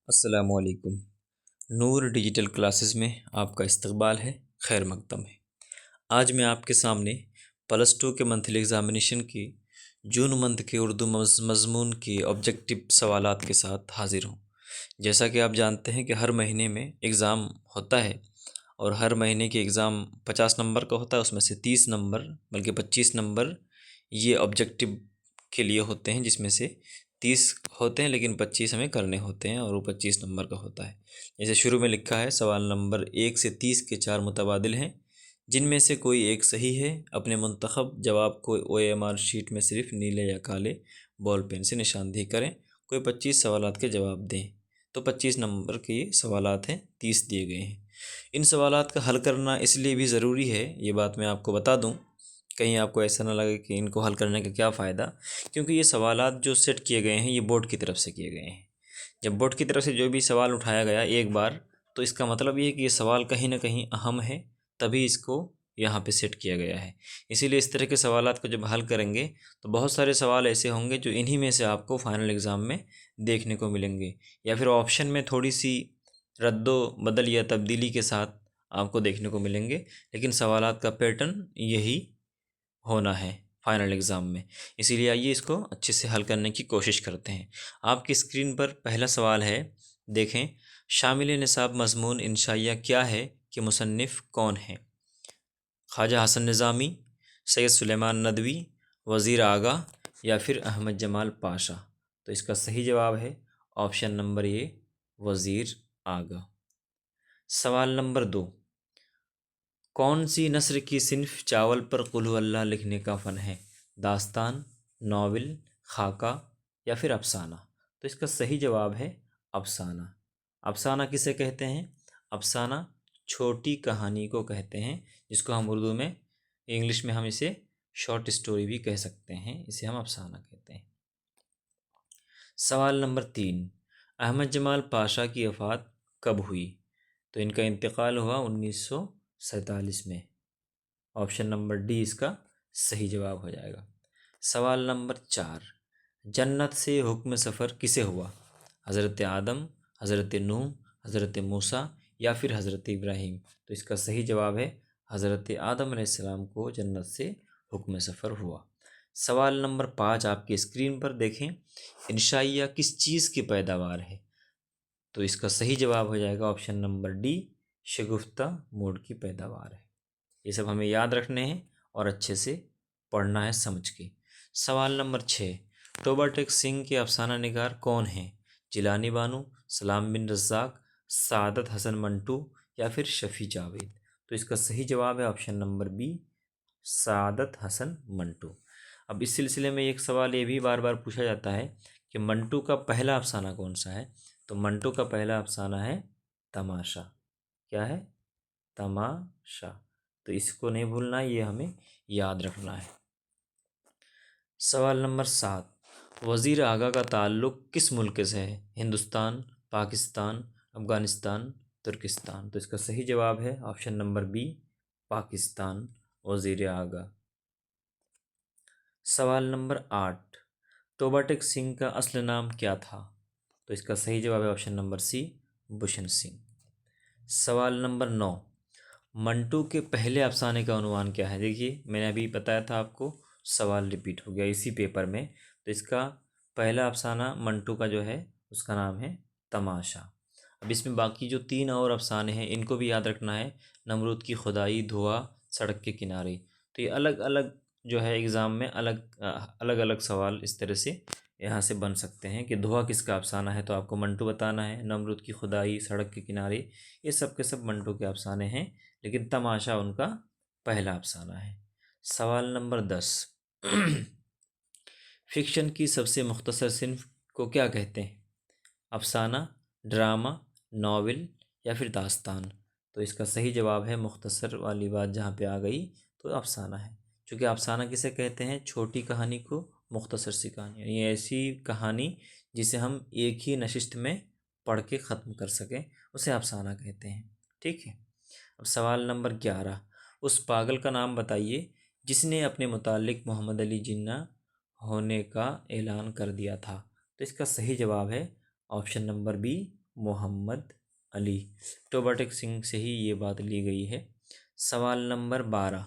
السلام علیکم۔ نور digital classes میں آپ کا استقبال ہے، خیر مقدم ہے۔ آج میں آپ کے سامنے +2 کے منتھلی ایگزامینیشن کی جون منتھ کے اردو مضمون کی آبجیکٹیو سوالات کے ساتھ حاضر ہوں۔ جیسا کہ آپ جانتے ہیں کہ ہر مہینے میں ایگزام ہوتا ہے، اور ہر مہینے کے ایگزام 50 نمبر کا ہوتا ہے، اس میں سے 30 نمبر بلکہ 25 نمبر یہ آبجیکٹیو کے لیے ہوتے ہیں، جس میں سے 30 ہوتے ہیں لیکن 25 ہمیں کرنے ہوتے ہیں، اور وہ 25 نمبر کا ہوتا ہے۔ جیسے شروع میں لکھا ہے، سوال نمبر 1 سے 30 کے 4 متبادل ہیں، جن میں سے کوئی ایک صحیح ہے۔ اپنے منتخب جواب کو OMR شیٹ میں صرف نیلے یا کالے بال پین سے نشاندہی کریں۔ کوئی 25 سوالات کے جواب دیں، تو 25 نمبر کے یہ سوالات ہیں، 30 دیے گئے ہیں۔ ان سوالات کا حل کرنا اس لیے بھی ضروری ہے، یہ بات میں آپ کو بتا دوں، کہیں آپ کو ایسا نہ لگے کہ ان کو حل کرنے کا کیا فائدہ، کیونکہ یہ سوالات جو سیٹ کیے گئے ہیں یہ بورڈ کی طرف سے کیے گئے ہیں۔ جب بورڈ کی طرف سے جو بھی سوال اٹھایا گیا ایک بار، تو اس کا مطلب یہ ہے کہ یہ سوال کہیں نہ کہیں اہم ہے، تبھی اس کو یہاں پہ سیٹ کیا گیا ہے۔ اسی لیے اس طرح کے سوالات کو جب حل کریں گے تو بہت سارے سوال ایسے ہوں گے جو انہی میں سے آپ کو فائنل ایگزام میں دیکھنے کو ملیں گے، یا پھر آپشن میں تھوڑی سی رد و بدل یا تبدیلی کے ساتھ آپ کو دیکھنے کو ملیں گے، لیکن سوالات کا پیٹرن یہی ہونا ہے فائنل ایگزام میں۔ اسی لیے آئیے اس کو اچھے سے حل کرنے کی کوشش کرتے ہیں۔ آپ کی اسکرین پر پہلا سوال ہے، دیکھیں، شامل نصاب مضمون انشائیہ کیا ہے کہ مصنف کون ہے؟ خواجہ حسن نظامی، سید سلیمان ندوی، وزیر آگا، یا پھر احمد جمال پاشا؟ تو اس کا صحیح جواب ہے آپشن نمبر A، وزیر آگا۔ سوال نمبر 2، کون سی نثر کی صنف چاول پر قل هو اللہ لکھنے کا فن ہے؟ داستان، ناول، خاکہ، یا پھر افسانہ؟ تو اس کا صحیح جواب ہے افسانہ۔ افسانہ کسے کہتے ہیں؟ افسانہ چھوٹی کہانی کو کہتے ہیں، جس کو ہم اردو میں، انگلش میں ہم اسے شارٹ اسٹوری بھی کہہ سکتے ہیں، اسے ہم افسانہ کہتے ہیں۔ سوال نمبر 3، احمد جمال پاشا کی وفات کب ہوئی؟ تو ان کا انتقال ہوا 1947 میں۔ آپشن نمبر D اس کا صحیح جواب ہو جائے گا۔ سوال نمبر 4، جنت سے حکم سفر کسے ہوا؟ حضرت آدم، حضرت نوح، حضرت موسیٰ، یا پھر حضرت ابراہیم؟ تو اس کا صحیح جواب ہے حضرت آدم علیہ السلام کو جنت سے حکم سفر ہوا۔ سوال نمبر 5 آپ کی اسکرین پر دیکھیں، انشائیہ کس چیز کی پیداوار ہے؟ تو اس کا صحیح جواب ہو جائے گا آپشن نمبر D، شگفتہ موڈ کی پیداوار ہے۔ یہ سب ہمیں یاد رکھنے ہیں اور اچھے سے پڑھنا ہے سمجھ کے۔ سوال نمبر 6، ٹوبہ ٹیک سنگھ کے افسانہ نگار کون ہیں؟ جیلانی بانو، سلام بن رزاق، سعادت حسن منٹو، یا پھر شفیع جاوید؟ تو اس کا صحیح جواب ہے option number B، Saadat Hasan Manto. اب اس سلسلے میں ایک سوال یہ بھی بار بار پوچھا جاتا ہے کہ منٹو کا پہلا افسانہ کون سا ہے؟ تو منٹو کا پہلا افسانہ ہے تماشا۔ کیا ہے؟ تماشا۔ تو اس کو نہیں بھولنا، یہ ہمیں یاد رکھنا ہے۔ سوال نمبر 7، وزیر آگا کا تعلق کس ملک سے ہے؟ ہندوستان، پاکستان، افغانستان، ترکستان؟ تو اس کا صحیح جواب ہے آپشن نمبر B، پاکستان، وزیر آگا۔ سوال نمبر 8، ٹوبہ ٹیک سنگھ کا اصل نام کیا تھا؟ تو اس کا صحیح جواب ہے option number C، Bhushan Singh. سوال نمبر 9، منٹو کے پہلے افسانے کا عنوان کیا ہے؟ دیکھیے میں نے ابھی بتایا تھا آپ کو، سوال ریپیٹ ہو گیا اسی پیپر میں۔ تو اس کا پہلا افسانہ منٹو کا جو ہے اس کا نام ہے تماشا۔ اب اس میں باقی جو 3 اور افسانے ہیں ان کو بھی یاد رکھنا ہے، نمرود کی خدائی، دھواں، سڑک کے کنارے۔ تو یہ الگ الگ جو ہے ایگزام میں الگ الگ سوال اس طرح سے یہاں سے بن سکتے ہیں کہ دھواں کس کا افسانہ ہے، تو آپ کو منٹو بتانا ہے، نمرود کی خدائی، سڑک کے کنارے، یہ سب کے سب منٹو کے افسانے ہیں، لیکن تماشا ان کا پہلا افسانہ ہے۔ سوال نمبر 10، فکشن کی سب سے مختصر صنف کو کیا کہتے ہیں؟ افسانہ، ڈرامہ، ناول، یا پھر داستان؟ تو اس کا صحیح جواب ہے، مختصر والی بات جہاں پہ آ گئی تو افسانہ ہے، چونکہ افسانہ کسے کہتے ہیں؟ چھوٹی کہانی کو، مختصر سی کہانی، یعنی ایسی کہانی جسے ہم ایک ہی نشست میں پڑھ کے ختم کر سکیں، اسے افسانہ کہتے ہیں۔ ٹھیک ہے۔ اب سوال نمبر 11، اس پاگل کا نام بتائیے جس نے اپنے متعلق محمد علی جناح ہونے کا اعلان کر دیا تھا؟ تو اس کا صحیح جواب ہے آپشن نمبر B، محمد علی۔ ٹوباٹک سنگھ سے ہی یہ بات لی گئی ہے۔ سوال نمبر 12،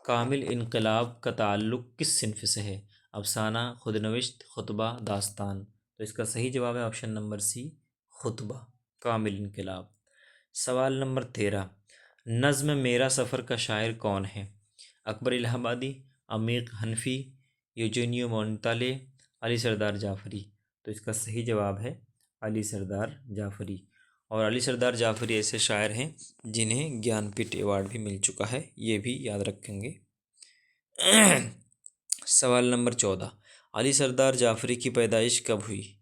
کامل انقلاب کا تعلق کس صنف سے ہے؟ افسانہ، خود نوشت، خطبہ، داستان۔ تو اس کا صحیح جواب ہے آپشن نمبر سی، خطبہ، کامل انقلاب۔ سوال نمبر 13، نظم میرا سفر کا شاعر کون ہے؟ اکبر الہ آبادی، عمیق حنفی، یوجینیو مونٹالے، علی سردار جعفری۔ تو اس کا صحیح جواب ہے علی سردار جعفری۔ اور علی سردار جعفری ایسے شاعر ہیں جنہیں گیان پیٹھ ایوارڈ بھی مل چکا ہے، یہ بھی یاد رکھیں گے۔ سوال نمبر 14، علی سردار جعفری کی پیدائش کب ہوئی؟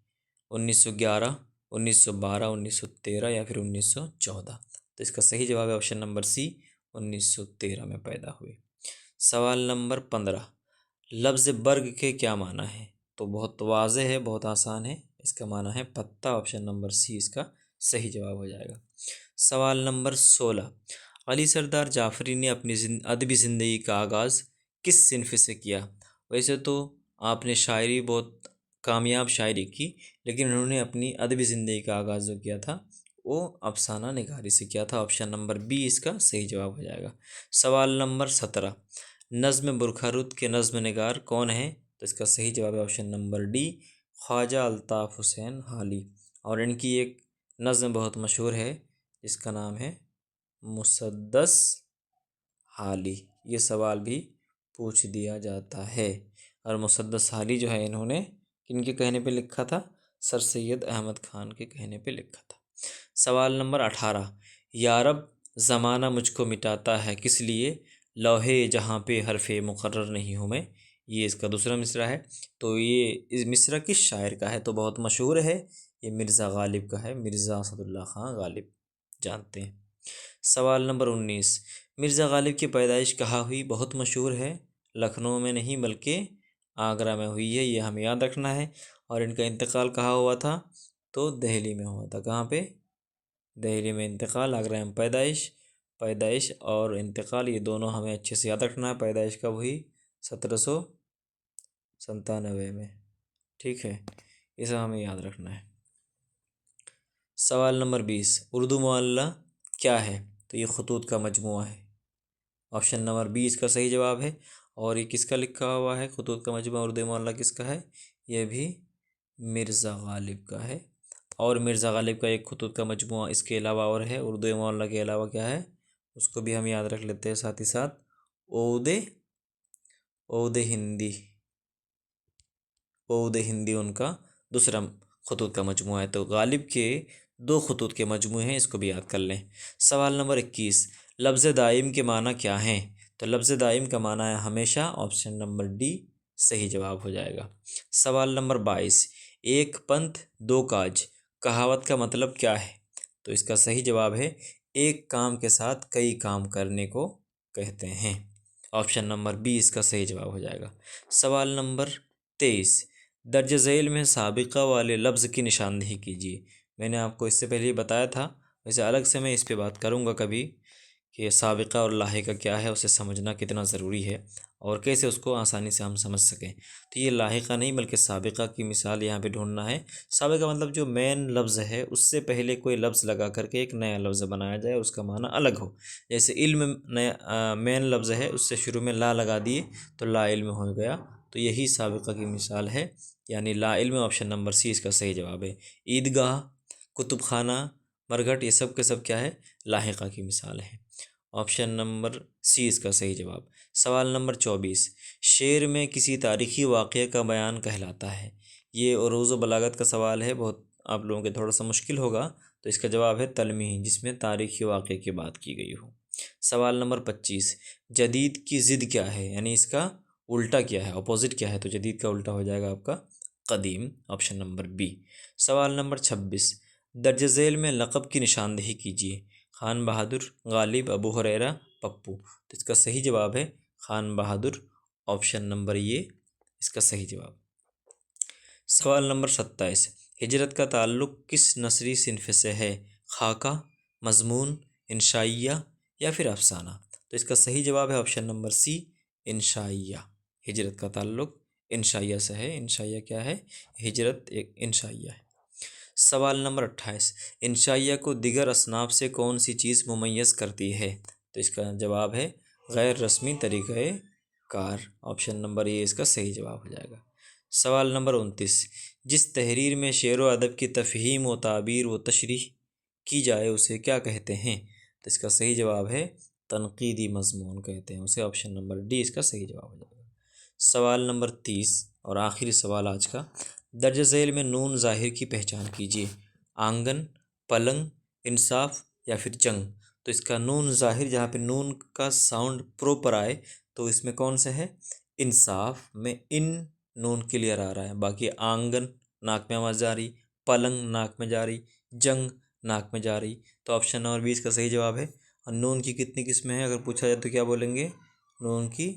1911، 1912، 1913 یا پھر 1914؟ تو اس کا صحیح جواب ہے آپشن نمبر سی، 1913 میں پیدا ہوئے۔ سوال نمبر 15، لفظ برگ کے کیا معنی ہے؟ تو بہت واضح ہے، بہت آسان ہے، اس کا معنی ہے پتا۔ آپشن نمبر سی اس کا صحیح جواب ہو جائے گا۔ سوال نمبر 16، علی سردار جعفری نے اپنی ادبی زندگی کا آغاز کس صنف سے کیا؟ ویسے تو آپ نے شاعری بہت کامیاب شاعری کی، لیکن انہوں نے اپنی ادبی زندگی کا آغاز جو کیا تھا وہ افسانہ نگاری سے کیا تھا۔ آپشن نمبر بی اس کا صحیح جواب ہو جائے گا۔ سوال نمبر 17، نظم برکھا رود کے نظم نگار کون ہیں؟ تو اس کا صحیح جواب ہے آپشن نمبر ڈی، خواجہ الطاف حسین حالی۔ اور ان کی ایک نظم بہت مشہور ہے جس کا نام ہے مسدس حالی۔ یہ سوال بھی پوچھ دیا جاتا ہے۔ اور مسدس حالی جو ہے انہوں نے کن کے کہنے پہ لکھا تھا؟ سر سید احمد خان کے کہنے پہ لکھا تھا۔ سوال نمبر 18، یارب زمانہ مجھ کو مٹاتا ہے کس لیے، لوحے جہاں پہ حرف مقرر نہیں ہوں میں۔ یہ اس کا دوسرا مصرع ہے۔ تو یہ اس مصرع کس شاعر کا ہے؟ تو بہت مشہور ہے، یہ مرزا غالب کا ہے، مرزا اسد اللہ خان غالب، جانتے ہیں۔ سوال نمبر 19، مرزا غالب کی پیدائش کہاں ہوئی؟ بہت مشہور ہے، لکھنؤ میں نہیں بلکہ آگرہ میں ہوئی ہے، یہ ہمیں یاد رکھنا ہے۔ اور ان کا انتقال کہاں ہوا تھا؟ تو دہلی میں ہوا تھا۔ کہاں پہ؟ دہلی میں انتقال، آگرہ میں پیدائش اور انتقال، یہ دونوں ہمیں اچھے سے یاد رکھنا ہے۔ پیدائش کب ہوئی؟ 1797 میں، ٹھیک ہے، یہ سب ہمیں یاد رکھنا ہے۔ سوال نمبر 20، اردو معلیٰ کیا ہے؟ تو یہ خطوط کا مجموعہ ہے۔ آپشن نمبر بی اس کا صحیح جواب ہے۔ اور یہ کس کا لکھا ہوا ہے خطوط کا مجموعہ اردو معلیٰ کس کا ہے؟ یہ بھی مرزا غالب کا ہے۔ اور مرزا غالب کا ایک خطوط کا مجموعہ اس کے علاوہ اور ہے، اردو معلیٰ کے علاوہ کیا ہے اس کو بھی ہم یاد رکھ لیتے ہیں ساتھ ہی ساتھ، عود ہندی ان کا دوسرا خطوط کا مجموعہ ہے۔ تو غالب کے 2 خطوط کے مجموعے ہیں، اس کو بھی یاد کر لیں۔ سوال نمبر 21، لفظ دائم کے معنی کیا ہیں؟ تو لفظ دائم کا معنی ہے ہمیشہ۔ آپشن نمبر ڈی صحیح جواب ہو جائے گا۔ سوال نمبر 22، ایک پنتھ دو کاج کہاوت کا مطلب کیا ہے؟ تو اس کا صحیح جواب ہے ایک کام کے ساتھ کئی کام کرنے کو کہتے ہیں۔ آپشن نمبر بی اس کا صحیح جواب ہو جائے گا۔ سوال نمبر 23، درج ذیل میں سابقہ والے لفظ کی نشاندہی کیجیے۔ میں نے آپ کو اس سے پہلے ہی بتایا تھا، ویسے الگ سے میں اس پہ بات کروں گا کبھی کہ سابقہ اور لاحقہ کیا ہے، اسے سمجھنا کتنا ضروری ہے اور کیسے اس کو آسانی سے ہم سمجھ سکیں۔ تو یہ لاحقہ نہیں بلکہ سابقہ کی مثال یہاں پہ ڈھونڈنا ہے۔ سابقہ مطلب جو مین لفظ ہے اس سے پہلے کوئی لفظ لگا کر کے ایک نیا لفظ بنایا جائے، اس کا معنی الگ ہو۔ جیسے علم نیا مین لفظ ہے، اس سے شروع میں لا لگا دیے تو لا علم ہو گیا، تو یہی سابقہ کی مثال ہے، یعنی لا علم۔ آپشن نمبر سی اس کا صحیح جواب ہے۔ عیدگاہ، کتب خانہ، مرگھٹ، یہ سب کے سب کیا ہے؟ لاحقہ کی مثال ہے۔ آپشن نمبر سی اس کا صحیح جواب۔ سوال نمبر 24، شعر میں کسی تاریخی واقعے کا بیان کہلاتا ہے۔ یہ عروض و بلاغت کا سوال ہے، بہت آپ لوگوں کے تھوڑا سا مشکل ہوگا، تو اس کا جواب ہے تلمیح، جس میں تاریخی واقعے کی بات کی گئی ہو۔ سوال نمبر 25، جدید کی ضد کیا ہے؟ یعنی اس کا الٹا کیا ہے، اپوزٹ کیا ہے؟ تو جدید کا الٹا ہو جائے گا آپ کا قدیم۔ Option number be. سوال نمبر 26، درج ذیل میں لقب کی نشاندہی کیجیے۔ خان بہادر، غالب، ابو ہریرہ، پپو۔ تو اس کا صحیح جواب ہے خان بہادر۔ آپشن نمبر یہ اس کا صحیح جواب۔ سوال نمبر 27، ہجرت کا تعلق کس نثری صنف سے ہے؟ خاکہ، مضمون، انشائیہ یا پھر افسانہ؟ تو اس کا صحیح جواب ہے آپشن نمبر سی، انشائیہ۔ ہجرت کا تعلق انشائیہ سے ہے۔ انشائیہ کیا ہے؟ ہجرت ایک انشائیہ ہے۔ سوال نمبر 28، انشائیہ کو دیگر اصناف سے کون سی چیز ممیز کرتی ہے؟ تو اس کا جواب ہے غیر رسمی طریقۂ کار، آپشن نمبر یہ اس کا صحیح جواب ہو جائے گا۔ سوال نمبر 29، جس تحریر میں شعر و ادب کی تفہیم و تعبیر و تشریح کی جائے اسے کیا کہتے ہیں؟ تو اس کا صحیح جواب ہے تنقیدی مضمون کہتے ہیں اسے، آپشن نمبر ڈی اس کا صحیح جواب ہو جائے گا۔ سوال نمبر 30 اور آخری سوال آج کا، درج ذیل میں نون ظاہر کی پہچان کیجیے، آنگن، پلنگ، انصاف یا پھر جنگ۔ تو اس کا نون ظاہر جہاں پہ نون کا ساؤنڈ پروپر آئے تو اس میں کون سا ہے؟ انصاف میں ان نون کلیئر آ رہا ہے، باقی آنگن ناک میں آواز جاری، پلنگ ناک میں جاری، جنگ ناک میں جاری۔ تو آپشن نمبر 20 کا صحیح جواب ہے۔ اور نون کی کتنی قسمیں ہیں اگر پوچھا جائے تو کیا بولیں گے؟ نون کی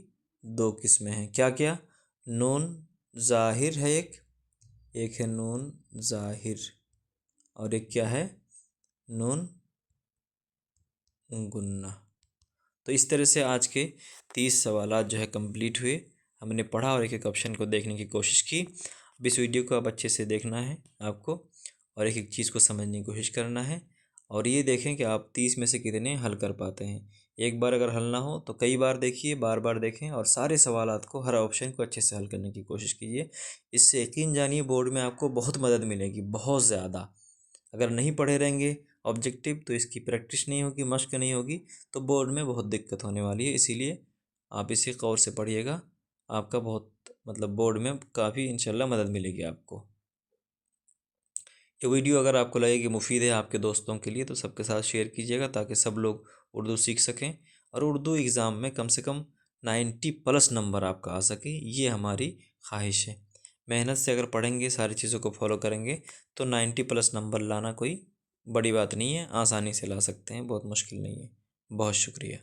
2 قسمیں ہیں، کیا کیا؟ نون ظاہر ہے ایک ہے نون ظاہر، اور ایک کیا ہے؟ نون گنہ۔ تو اس طرح سے آج کے 30 سوالات جو ہے کمپلیٹ ہوئے، ہم نے پڑھا اور ایک ایک آپشن کو دیکھنے کی کوشش کی۔ اب اس ویڈیو کو اب اچھے سے دیکھنا ہے آپ کو، اور ایک ایک چیز کو سمجھنے کی کوشش کرنا ہے، اور یہ دیکھیں کہ آپ 30 میں سے کتنے حل کر پاتے ہیں۔ ایک بار اگر حل نہ ہو تو کئی بار دیکھیے، بار بار دیکھیں، اور سارے سوالات کو، ہر آپشن کو اچھے سے حل کرنے کی کوشش کیجیے۔ اس سے یقین جانیے بورڈ میں آپ کو بہت مدد ملے گی، بہت زیادہ۔ اگر نہیں پڑھے رہیں گے آبجیکٹیو تو اس کی پریکٹس نہیں ہوگی، مشق نہیں ہوگی، تو بورڈ میں بہت دقت ہونے والی ہے۔ اسی لیے آپ اسے غور سے پڑھیے گا، آپ کا بہت بورڈ میں کافی انشاءاللہ مدد ملے گی آپ کو۔ یہ ویڈیو اگر آپ کو لگے کہ مفید ہے آپ کے دوستوں کے لیے تو سب کے ساتھ شیئر کیجیے گا، تاکہ سب لوگ اردو سیکھ سکیں، اور اردو ایگزام میں کم سے کم 90+ نمبر آپ کا آ سکے، یہ ہماری خواہش ہے۔ محنت سے اگر پڑھیں گے، ساری چیزوں کو فالو کریں گے تو 90+ نمبر لانا کوئی بڑی بات نہیں ہے، آسانی سے لا سکتے ہیں، بہت مشکل نہیں ہے۔ بہت شکریہ۔